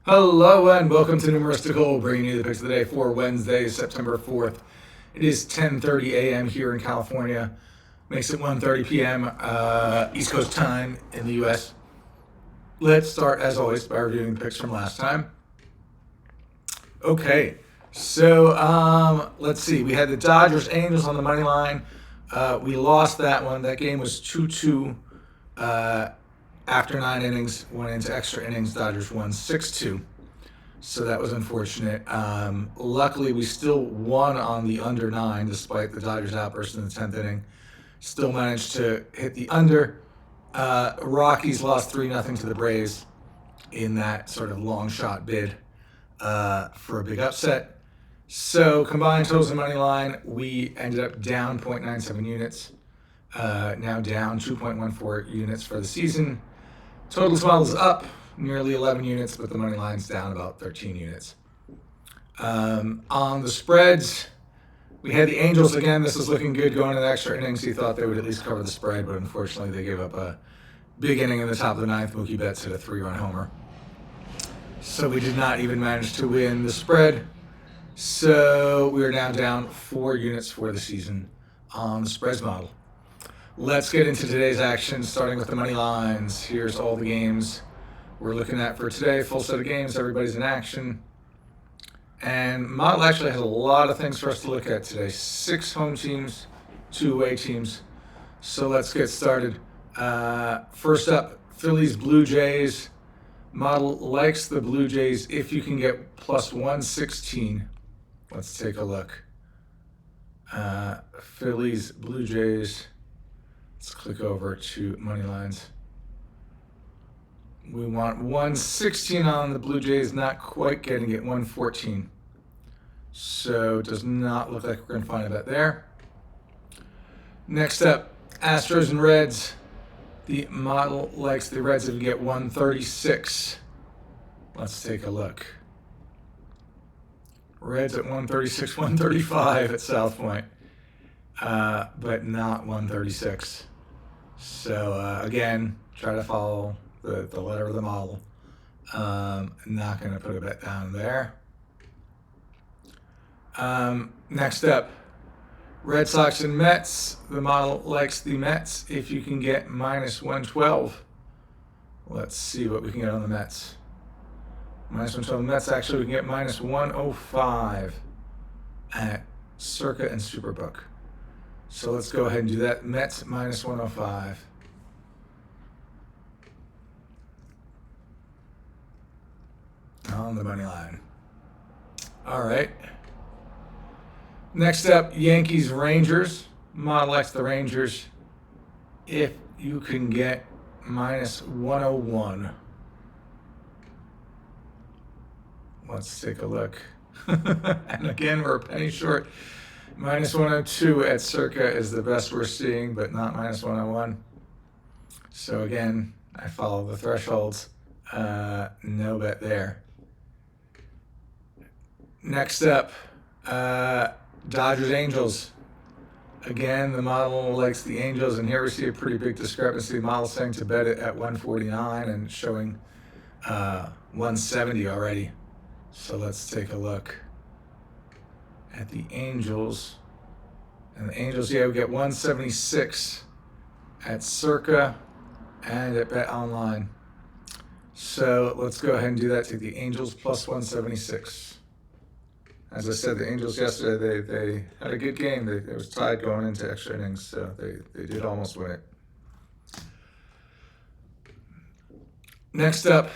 Hello and welcome to Numeristical, bringing you the picks of the day for Wednesday, September 4th. It is 10:30 a.m. here in California. Makes it 1:30 p.m. East Coast time in the U.S. Let's start, as always, by reviewing the picks from last time. Okay, so let's see. We had the Dodgers Angels on the money line. We lost that one. That game was 2-2 after 9 innings. Went into extra innings. Dodgers won 6-2. So that was unfortunate. Luckily, we still won on the under 9 despite the Dodgers outburst in the 10th inning. Still managed to hit the under. Rockies lost 3-0 to the Braves in that sort of long shot bid for a big upset. So combined totals and money line, we ended up down 0.97 units. Now down 2.14 units for the season. Totals models up nearly 11 units, but the money line's down about 13 units. On the spreads, we had the Angels again. This is looking good going into extra innings. You thought they would at least cover the spread, but unfortunately they gave up a big inning in the top of the ninth. Mookie Betts hit a 3-run homer. So we did not even manage to win the spread. So we are now down 4 units for the season on the spreads model. Let's get into today's action, starting with the money lines. Here's all the games we're looking at for today. Full set of games. Everybody's in action. And model actually has a lot of things for us to look at today. 6 home teams, 2 away teams. So let's get started. First up, Phillies Blue Jays. Model likes the Blue Jays if you can get plus 116. Let's take a look. Phillies Blue Jays. Let's click over to money lines. We want 116 on the Blue Jays, not quite getting it, 114. So it does not look like we're going to find a bet there. Next up, Astros and Reds. The model likes the Reds if you get 136. Let's take a look. Reds at 136, 135 at South Point, but not 136. So again, try to follow the letter of the model. Not going to put a bet down there. Next up, Red Sox and Mets. The model likes the Mets if you can get minus 112. Let's see what we can get on the Mets. Minus 112 on the Mets. Actually, we can get minus 105 at Circa and Superbook. So let's go ahead and do that. Mets minus 105. On the money line. All right. Next up, Yankees Rangers. Model X the Rangers if you can get minus 101. Let's take a look. And again, we're a penny short. Minus 102 at Circa is the best we're seeing, but not minus 101. So again, I follow the thresholds. No bet there. Next up, Dodgers Angels. Again, the model likes the Angels, and here we see a pretty big discrepancy. The model saying to bet it at 149 and showing 170 already. So let's take a look at the Angels. And the Angels, yeah, we get 176 at Circa and at Bet Online. So let's go ahead and do that. Take the Angels plus 176. As I said, the Angels yesterday, they had a good game. It was tied going into extra innings, so they did almost win it. Next up,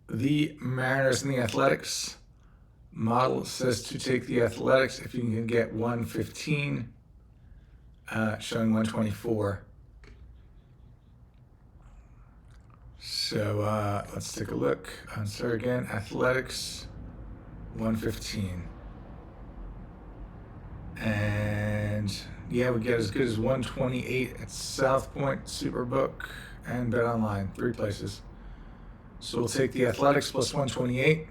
the Mariners and the Athletics. Model says to take the Athletics if you can get 115, showing 124. So let's take a look. Sorry again, Athletics 115. And yeah, we get as good as 128 at South Point, Superbook, and Bet Online, 3 places. So we'll take the Athletics plus 128.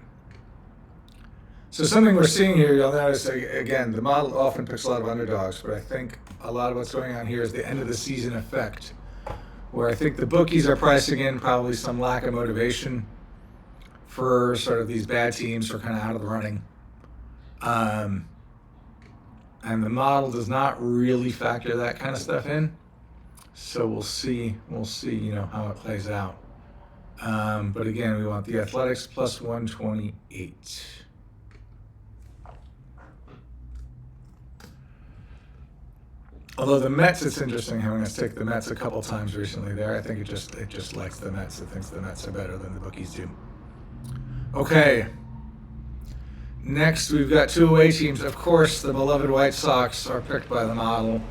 So something we're seeing here, you'll notice, again, the model often picks a lot of underdogs, but I think a lot of what's going on here is the end of the season effect, where I think the bookies are pricing in probably some lack of motivation for sort of these bad teams who are kind of out of the running. And the model does not really factor that kind of stuff in. So we'll see, how it plays out. But again, we want the Athletics plus 128. Although the Mets, it's interesting having us take the Mets a couple times recently there. I think it just likes the Mets. It thinks the Mets are better than the bookies do. Okay. Next, we've got two away teams. Of course, the beloved White Sox are picked by the model.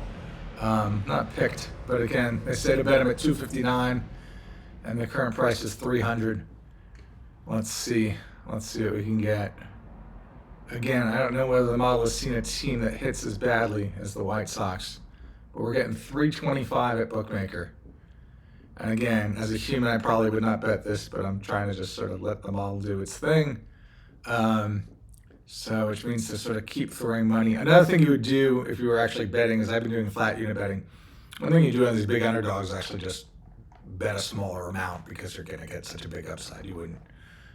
Not picked, but again, they say to bet them at 259, and the current price is 300. Let's see what we can get. Again, I don't know whether the model has seen a team that hits as badly as the White Sox, but we're getting 325 at Bookmaker. And again, as a human, I probably would not bet this, but I'm trying to just sort of let the model do its thing. So, which means to sort of keep throwing money. Another thing you would do if you were actually betting, is I've been doing flat unit betting. One thing you do on these big underdogs is actually just bet a smaller amount because you're going to get such a big upside. You wouldn't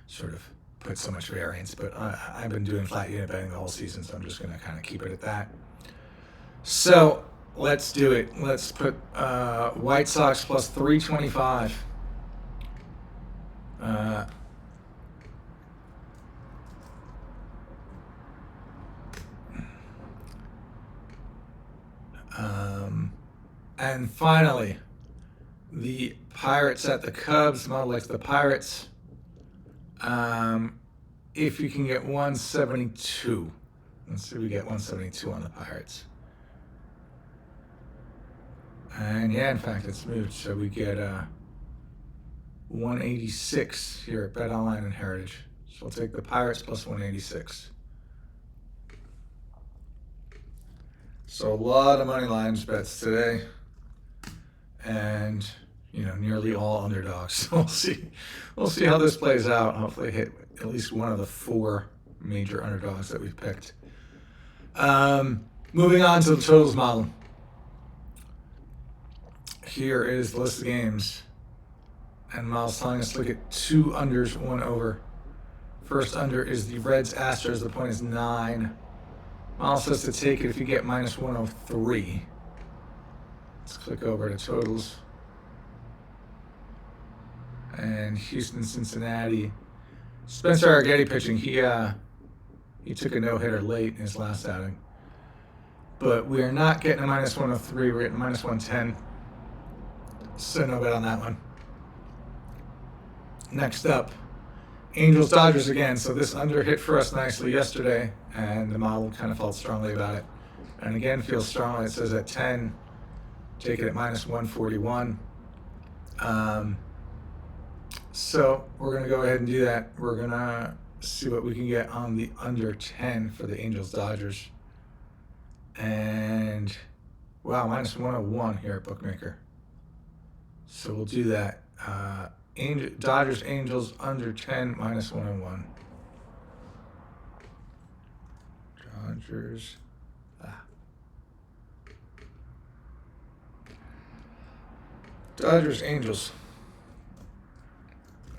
sort of put so much variance. But I've been doing flat unit betting the whole season, so I'm just going to kind of keep it at that. So let's do it. Let's put White Sox plus 325. And finally, the Pirates at the Cubs. Model likes the Pirates. If you can get 172. Let's see if we get 172 on the Pirates. And yeah, in fact, it's moved. So we get 186 here at Bet Online and Heritage. So we'll take the Pirates plus 186. So a lot of money lines bets today. And nearly all underdogs. So we'll see how this plays out. Hopefully hit at least one of the four major underdogs that we've picked. Moving on to the totals model. Here is the list of games. And model's telling us to look at 2 unders, 1 over. First under is the Reds Astros. The point is 9. Model says to take it if you get minus 103. Let's click over to totals. And Houston, Cincinnati. Spencer Arrighetti pitching. He took a no-hitter late in his last outing. But we are not getting a minus 103. We're getting minus 110. So no bet on that one. Next up, Angels Dodgers again. So this under hit for us nicely yesterday, and the model kind of felt strongly about it. And again, feels strongly. It says at 10. Take it at minus 141. So we're going to go ahead and do that. We're going to see what we can get on the under 10 for the Angels Dodgers. And wow, minus 101 here at Bookmaker. So we'll do that. Dodgers Angels under 10 minus 101. Dodgers. Dodgers Angels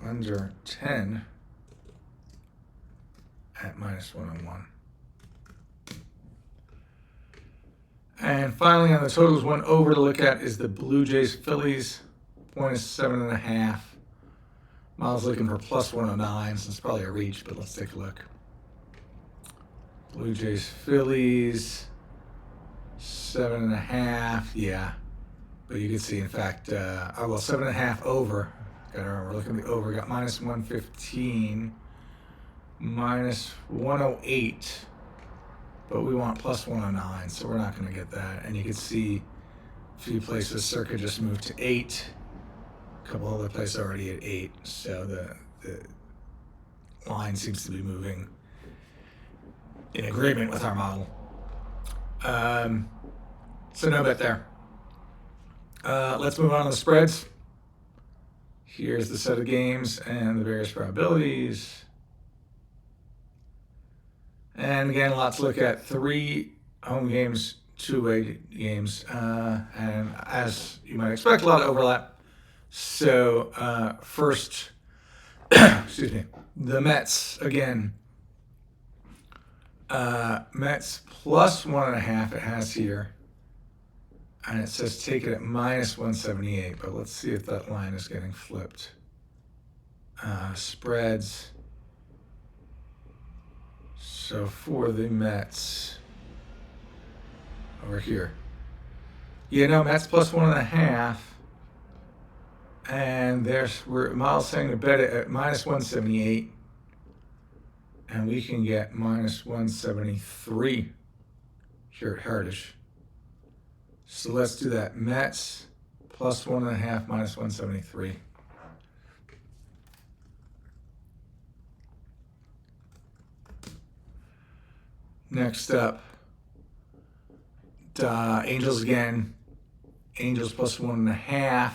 under 10 at minus 101. And finally on the totals, 1 over to look at is the Blue Jays Phillies. Point is 7.5. Miles looking for plus 109, so it's probably a reach, but let's take a look. Blue Jays Phillies 7.5, yeah. But you can see, in fact, 7.5 over. Gotta remember, looking at the over, got minus 115, minus 108, but we want plus 109, so we're not going to get that. And you can see a few places, Circa just moved to 8, a couple other places already at 8, so the line seems to be moving in agreement with our model. So no bet there. Let's move on to the spreads. Here's the set of games and the various probabilities. And again, a lot to look at. 3 home games, 2 away games. And as you might expect, a lot of overlap. So first, excuse me, the Mets again. Mets plus 1.5 it has here. And it says take it at minus 178, but let's see if that line is getting flipped. Spreads. So for the Mets, over here. Mets plus 1.5. And we're Miles saying to bet it at minus 178. And we can get minus 173 here at Heritage. So let's do that. Mets plus 1.5 minus 173. Next up, Angels again. Angels plus 1.5.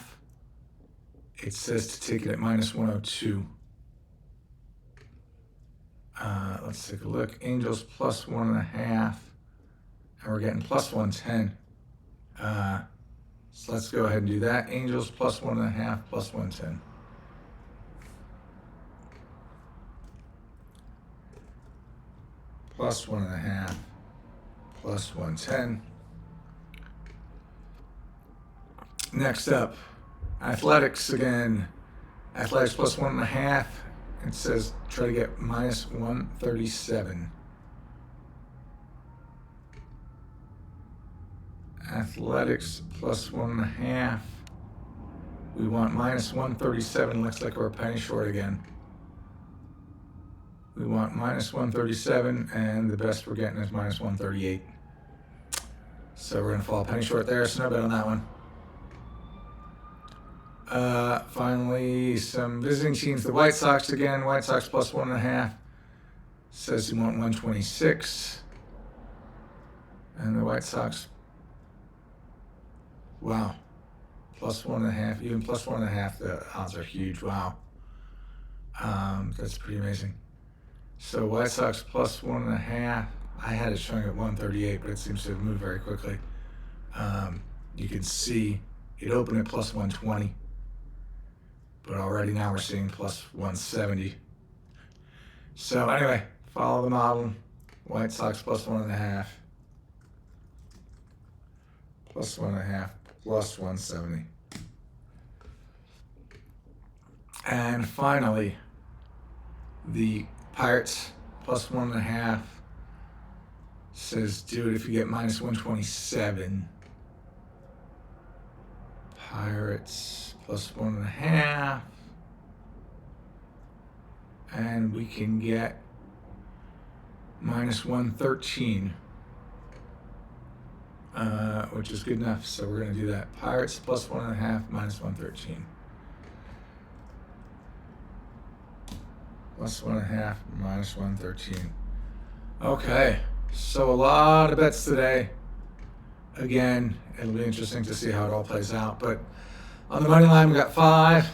It says to take it at minus 102. Let's take a look. Angels plus 1.5. And we're getting plus 110. So let's go ahead and do that. Angels plus 1.5 plus 110. Plus 1.5 plus 110. Next up, Athletics again. Athletics plus 1.5. It says try to get minus 137. Athletics plus 1.5. We want minus 137. Looks like we're a penny short again. We want minus 137, and the best we're getting is minus 138. So we're going to fall a penny short there, so no bet on that one. Finally, some visiting teams. The White Sox again. White Sox plus 1.5. Says you want 126. And the White Sox, wow, plus 1.5. Even plus 1.5, the odds are huge. Wow. That's pretty amazing. So White Sox plus 1.5. I had it showing at 138, but it seems to have moved very quickly. You can see it opened at plus 120, but already now we're seeing plus 170. So anyway, follow the model. White Sox plus 1.5, plus 1.5, plus 170. And finally, the Pirates plus 1.5 says do it if you get minus 127. Pirates plus 1.5. And we can get minus 113, which is good enough. So we're going to do that. Pirates plus 1.5 minus 113. Plus 1.5 minus 113. Okay, so a lot of bets today. Again, it'll be interesting to see how it all plays out. But on the money line, we got 5.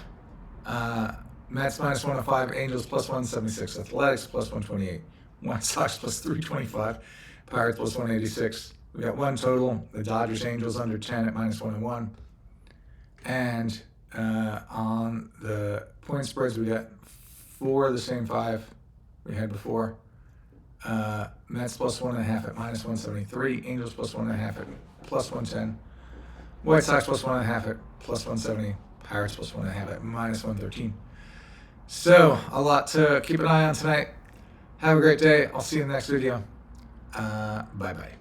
Mets minus 105. Angels plus 176. Athletics plus 128. White Sox plus 325. Pirates plus 186. We got 1 total. The Dodgers Angels under 10 at minus 101. And on the point spreads, we got 4 of the same 5 we had before. Mets plus 1.5 at minus 173. Angels plus 1.5 at plus 110. White Sox plus 1.5 at plus 170. Pirates plus 1.5 at minus 113. So a lot to keep an eye on tonight. Have a great day. I'll see you in the next video. Bye-bye.